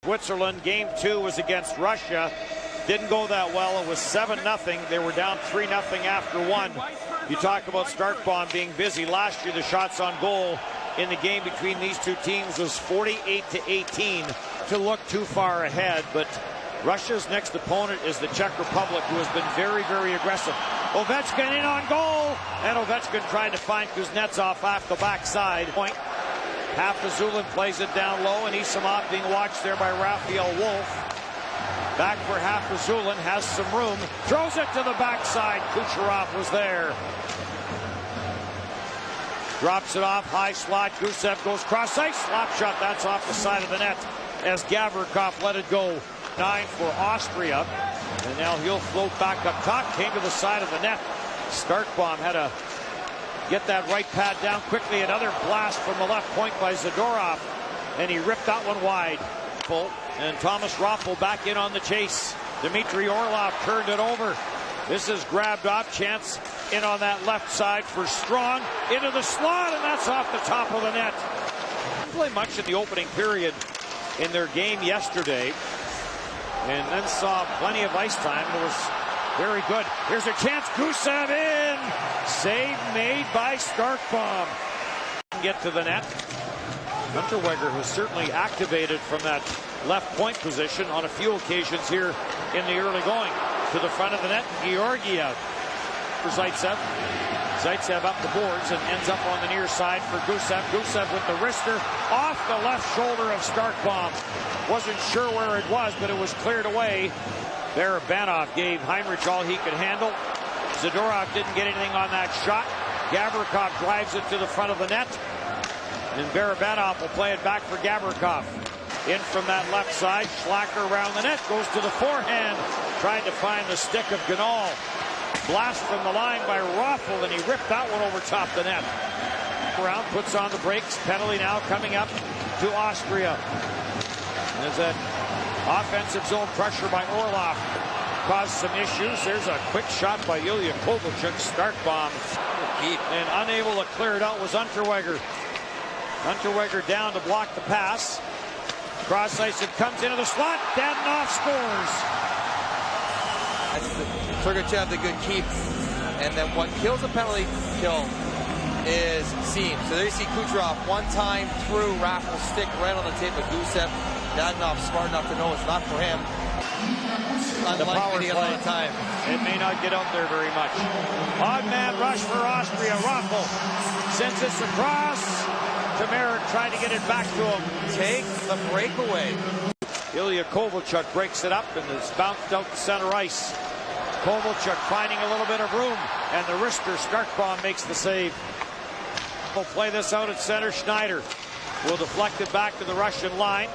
Switzerland, game 2 was against Russia. Didn't go that well. It was 7-0. They were down 3-0 after 1. You talk about Starkbaum being busy. Last year, the shots on goal in the game between these two teams was 48-18. To look too far ahead, but Russia's next opponent is the Czech Republic, who has been very, very aggressive. Ovechkin in on goal, and Ovechkin trying to find Kuznetsov off the backside. Point. Hafizulin plays it down low, and Isamov being watched there by Raphael Wolf. Back for Hafizulin, has some room, throws it to the backside. Kucherov was there. Drops it off, high slot. Gusev goes cross-ice, slap shot. That's off the side of the net as Gavrikov let it go. 9 for Austria, and now he'll float back up top. Came to the side of the net. Starkbaum had to get that right pad down quickly. Another blast from the left point by Zadorov, and he ripped that one wide. And Thomas Raffl back in on the chase. Dmitry Orlov turned it over. This is grabbed off. Chance in on that left side for Strong. Into the slot, and that's off the top of the net. Didn't play much in the opening period in their game yesterday, and then saw plenty of ice time. It was very good. Here's a chance. Gusev in. Save made by Starkbaum. Get to the net. Unterweger has certainly activated from that left point position on a few occasions here in the early going. To the front of the net, Georgiev for Zaitsev. Zaitsev up the boards and ends up on the near side for Gusev. Gusev with the wrister off the left shoulder of Starkbaum. Wasn't sure where it was, but it was cleared away. Barabanov gave Heinrich all he could handle. Zadorov didn't get anything on that shot. Gavrikov drives it to the front of the net. And Barabanov will play it back for Gavrikov. In from that left side, Schlacker around the net, goes to the forehand. Tried to find the stick of Ganal. Blast from the line by Raffl, and he ripped that one over top the net. Brown puts on the brakes. Penalty now coming up to Austria. There's that offensive zone pressure by Orlov. Caused some issues. There's a quick shot by Ilya Kovalchuk. Starkbaum. And unable to clear it out was Unterweger. Unterweger down to block the pass. Cross ice, it comes into the slot. Dadonov scores. Sergachev, the good keep. And then what kills a penalty kill is seam. So there you see Kucherov one time through Raffl's stick right on the tip of Gusev. Dadonov smart enough to know it's not for him. The power play, a lot of time. It may not get out there very much. Odd man rush for Austria. Raffl sends this across. Merrick trying to get it back to him. Take the breakaway. Ilya Kovalchuk breaks it up and is bounced out to center ice. Kovalchuk finding a little bit of room, and the wrister Starkbaum makes the save. We'll play this out at center. Schneider will deflect it back to the Russian line.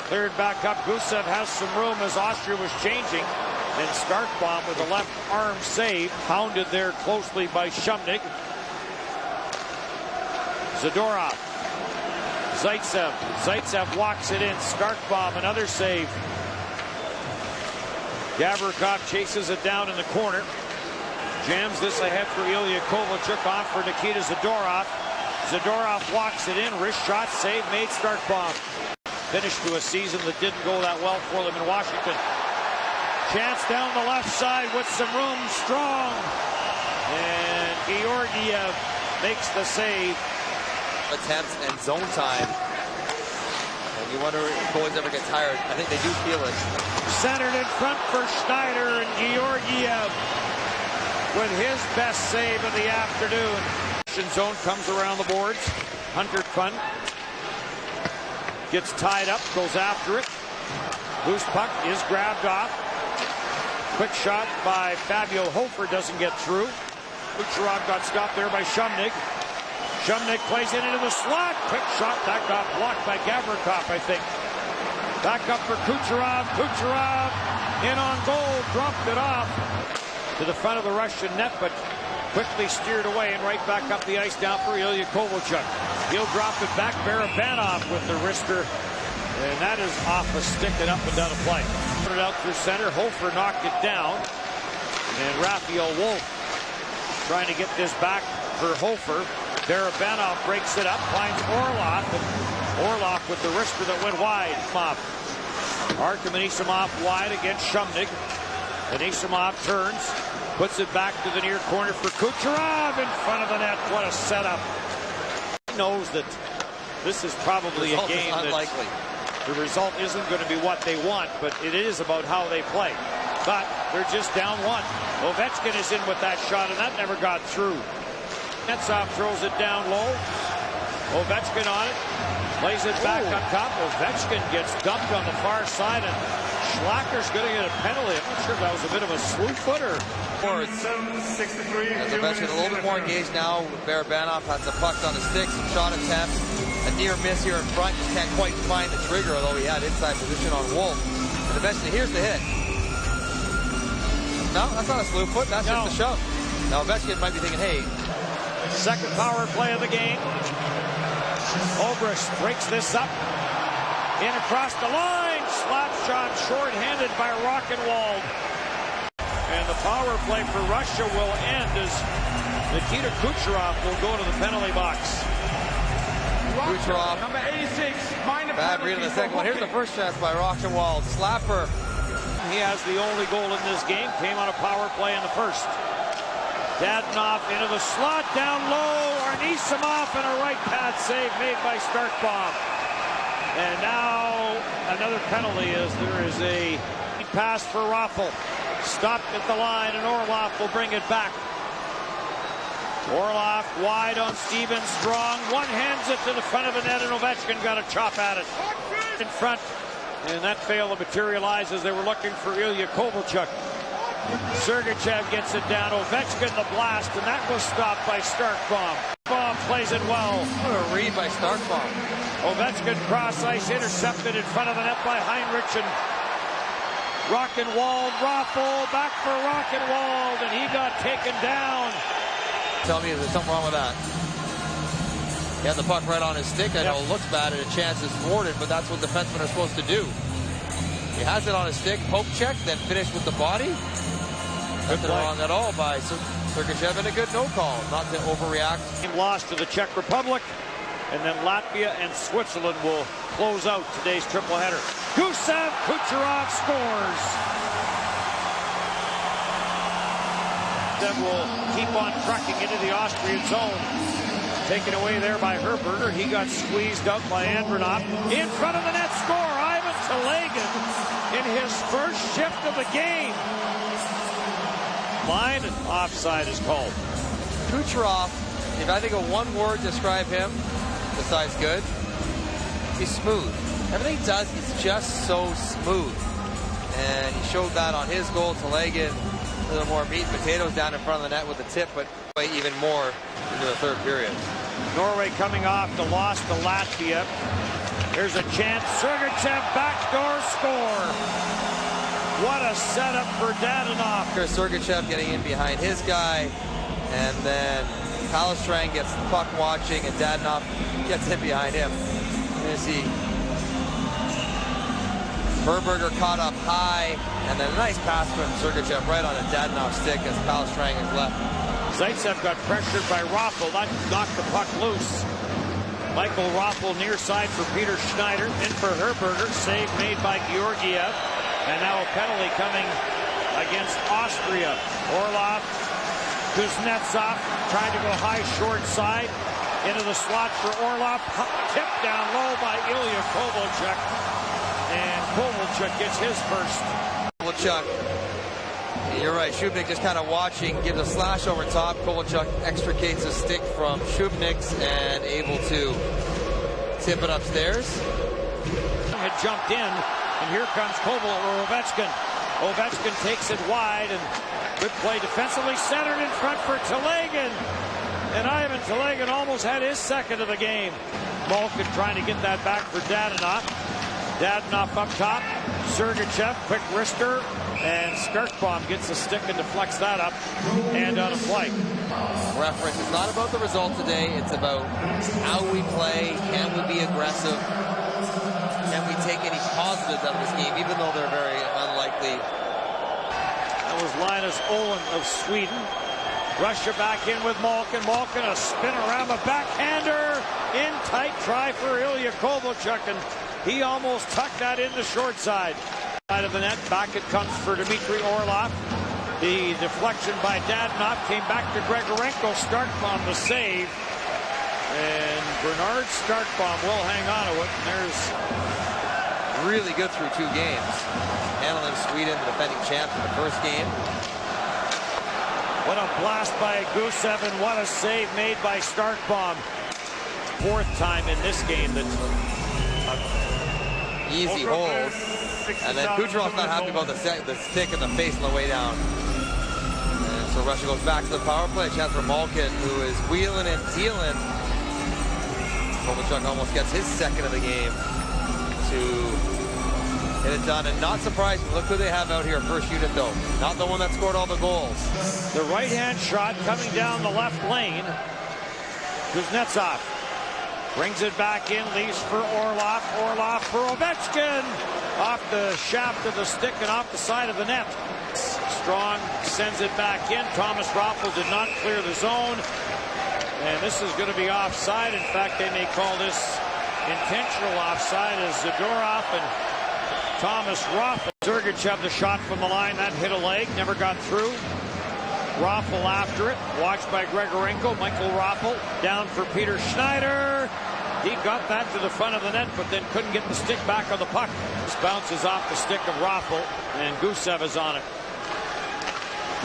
Cleared back up. Gusev has some room as Austria was changing. And Starkbaum with a left arm save. Pounded there closely by Shumnik. Zadorov. Zaitsev. Zaitsev walks it in. Starkbaum, another save. Gavrikov chases it down in the corner. Jams this ahead for Ilya Kovalchuk, off for Nikita Zadorov. Zadorov walks it in. Wrist shot, save made. Starkbaum. Finished to a season that didn't go that well for them in Washington. Chance down the left side with some room. Strong. And Georgiev makes the save. Attempts and zone time. And you wonder if goalies ever get tired. I think they do feel it. Centered in front for Schneider, and Georgiev with his best save of the afternoon. Zone comes around the boards. Hunter Kuhn gets tied up, goes after it. Loose puck is grabbed off. Quick shot by Fabio Hofer doesn't get through. Kucherov got stopped there by Shumnik. Shumnik plays it into the slot. Quick shot. That got blocked by Gavrikov, I think. Back up for Kucherov. Kucherov in on goal. Dropped it off to the front of the Russian net, but quickly steered away and right back up the ice down for Ilya Kovalchuk. He'll drop it back. Barabanov with the wrister. And that is off a stick and up and down a play. Put it out through center. Hofer knocked it down. And Raphael Wolf trying to get this back for Hofer. Barabanov breaks it up, finds Orlov, and Orlov with the wrister that went wide. Artem Anisimov wide against Shumnik. Anisimov turns, puts it back to the near corner for Kucherov in front of the net. What a setup. He knows that this is probably a game that the result isn't going to be what they want, but it is about how they play. But they're just down one. Ovechkin is in with that shot, and that never got through. Netsov throws it down low. Ovechkin on it. Plays it back on top. Ovechkin gets dumped on the far side, and Schlacker's going to get a penalty. I'm not sure if that was a bit of a slew footer. As Ovechkin a little bit more engaged now. Barabanov has the puck on the stick. Some shot attempt. A near miss here in front. Just can't quite find the trigger, although he had inside position on Wolf. And eventually, here's the hit. No, that's not a slew foot. That's just a shove. Now Ovechkin might be thinking, hey. Second power play of the game. Obrist breaks this up. In across the line. Slap shot short-handed by Rockenwald. And the power play for Russia will end as Nikita Kucherov will go to the penalty box. Kucherov. Number 86. Bad read in the second one. Here's the first chance by Rockenwald. Slapper. He has the only goal in this game. Came on a power play in the first. Dadonov into the slot, down low. Anisimov and a right pad save made by Starkbaum. And now another penalty as there is a pass for Raffl. Stopped at the line, and Orlov will bring it back. Orlov wide on Steven Strong. One hands it to the front of the net, and Ovechkin got a chop at it. In front, and that failed to materialize as they were looking for Ilya Kovalchuk. Sergachev gets it down. Ovechkin the blast, and that was stopped by Starkbaum. Baum plays it well. What a read by Starkbaum. Ovechkin cross ice intercepted in front of the net by Heinrich, and Rockenwald, Raffl, back for Rockenwald, and he got taken down. Tell me, is there something wrong with that? He had the puck right on his stick. I know it looks bad and a chance is thwarted, but that's what defensemen are supposed to do. He has it on his stick, poke check, then finish with the body. Nothing wrong at all by Sergachev, and a good no call, not to overreact. Team lost to the Czech Republic, and then Latvia and Switzerland will close out today's triple header. Gusev, Kucherov scores. Then will keep on trucking into the Austrian zone. Taken away there by Herberger. He got squeezed out by Andronov. In front of the net score, Ivan Telegan in his first shift of the game. Line and offside is called. Kucherov, if I think of one word to describe him, besides good, he's smooth. Everything he does is just so smooth. And he showed that on his goal. Telegan, a little more meat and potatoes down in front of the net with the tip, but even more into the third period. Norway coming off the loss to Latvia. Here's a chance. Sergachev backdoor score. What a setup for Dadonov. Here's Sergachev getting in behind his guy, and then Palestrang gets the puck watching, and Dadonov gets in behind him. You see Herberger caught up high, and then a nice pass from Sergachev right on a Dadonov stick as Palestrang is left. Zaitsev got pressured by Raffl. That knocked the puck loose. Michael Raffl near side for Peter Schneider. In for Herberger. Save made by Georgiev. And now a penalty coming against Austria. Orlov, Kuznetsov trying to go high short side. Into the slot for Orlov. Tipped down low by Ilya Kovalchuk. And Kovalchuk gets his first. Kovalchuk, you're right, Shubnik just kind of watching, gives a slash over top. Kovalchuk extricates a stick from Shubnik's and able to tip it upstairs. Had jumped in, and here comes Ovechkin. Ovechkin takes it wide, and good play defensively, centered in front for Telegan. And Ivan Telegan almost had his second of the game. Malkin trying to get that back for Dadonov. Dadonov up top. Sergachev, quick wrister, and Starkbaum gets the stick and deflects that up and out of play. Reference, it's not about the result today, it's about how we play. Can we be aggressive? Can we take any positives out of this game, even though they're very unlikely? That was Linus Olin of Sweden. Russia back in with Malkin. Malkin a spin around the backhander. In tight try for Ilya Kovalchuk, and He almost tucked that in the short side. Side of the net, back it comes for Dmitry Orlov. The deflection by Dadonov came back to Grigorenko. Starkbaum the save. And Bernard Starkbaum will hang on to it. And there's really good through 2 games. Handling Sweden, the defending champ in the first game. What a blast by Gusev, and what a save made by Starkbaum. 4th time in this game that easy hold. And then Kucherov's not happy about the stick in the face on the way down. And so Russia goes back to the power play. Chance for Malkin, who is wheeling and dealing. Kovalchuk almost gets his 2nd of the game to get it done. And not surprising, look who they have out here, first unit though. Not the one that scored all the goals. The right-hand shot coming down the left lane. Kuznetsov brings it back in, leaves for Orlov. Orlov for Ovechkin. Off the shaft of the stick and off the side of the net. Strong sends it back in. Thomas Raffl did not clear the zone. And this is going to be offside. In fact, they may call this intentional offside as Zadorov and Thomas Raffl. Sergachev the shot from the line. That hit a leg, never got through. Raffl after it, watched by Grigorenko. Michael Raffl down for Peter Schneider. He got that to the front of the net, but then couldn't get the stick back on the puck. This bounces off the stick of Raffl, and Gusev is on it.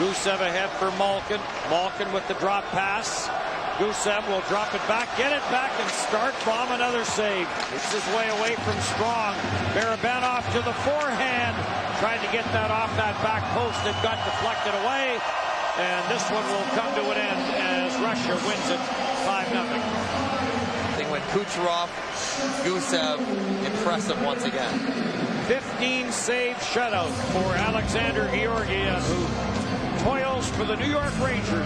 Gusev ahead for Malkin. Malkin with the drop pass. Gusev will drop it back, get it back, and Starkbaum another save. It's his way away from Strong. Barabanov to the forehand. Tried to get that off that back post. It got deflected away. And this one will come to an end as Russia wins it 5-0. When Kucherov, Gusev, impressive once again. 15 save shutout for Alexander Georgiev, who toils for the New York Rangers.